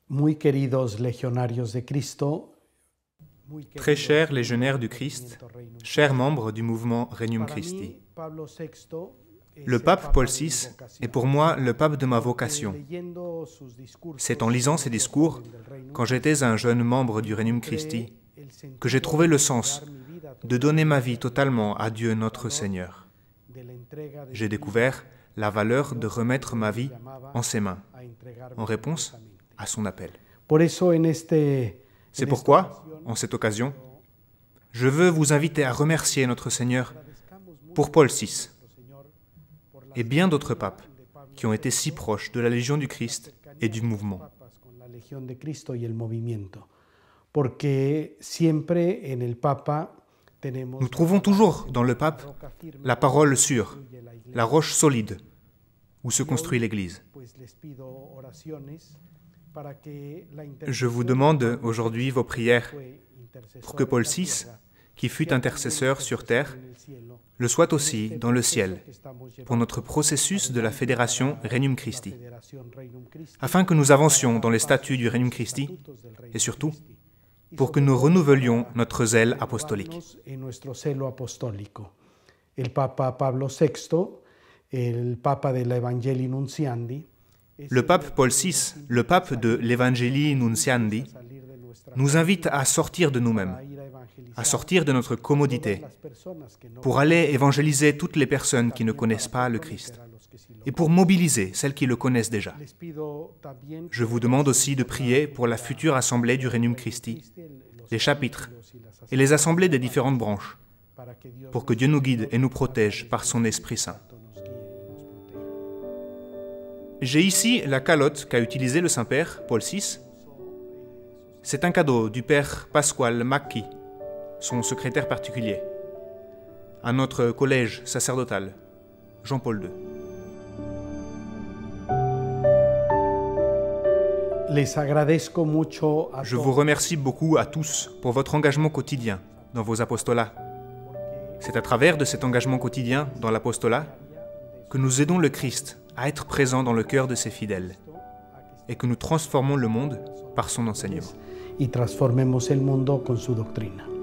Muy queridos legionarios de Cristo, Très chers légionnaires du Christ, chers membres du mouvement Regnum Christi, le pape Paul VI est pour moi le pape de ma vocation. C'est en lisant ses discours, quand j'étais un jeune membre du Regnum Christi, que j'ai trouvé le sens de donner ma vie totalement à Dieu notre Seigneur. J'ai découvert la valeur de remettre ma vie en ses mains, en réponse à son appel. C'est pourquoi, en cette occasion, je veux vous inviter à remercier notre Seigneur pour Paul VI et bien d'autres papes qui ont été si proches de la Légion du Christ et du mouvement. Nous trouvons toujours dans le pape la parole sûre, la roche solide où se construit l'Église. Je vous demande aujourd'hui vos prières pour que Paul VI, qui fut intercesseur sur terre, le soit aussi dans le ciel, pour notre processus de la fédération Regnum Christi, afin que nous avancions dans les statuts du Regnum Christi, et surtout, pour que nous renouvelions notre zèle apostolique. Le pape Paul VI, le pape de l'Evangelii Nunciandi, nous invite à sortir de nous-mêmes, à sortir de notre commodité, pour aller évangéliser toutes les personnes qui ne connaissent pas le Christ, et pour mobiliser celles qui le connaissent déjà. Je vous demande aussi de prier pour la future assemblée du Regnum Christi, les chapitres et les assemblées des différentes branches, pour que Dieu nous guide et nous protège par son Esprit Saint. J'ai ici la calotte qu'a utilisée le Saint-Père, Paul VI. C'est un cadeau du Père Pasquale Macchi, son secrétaire particulier, à notre collège sacerdotal, Jean-Paul II. Je vous remercie beaucoup à tous pour votre engagement quotidien dans vos apostolats. C'est à travers de cet engagement quotidien dans l'apostolat que nous aidons le Christ à être présent dans le cœur de ses fidèles et que nous transformons le monde par son enseignement. Y transformemos el mundo con su doctrina.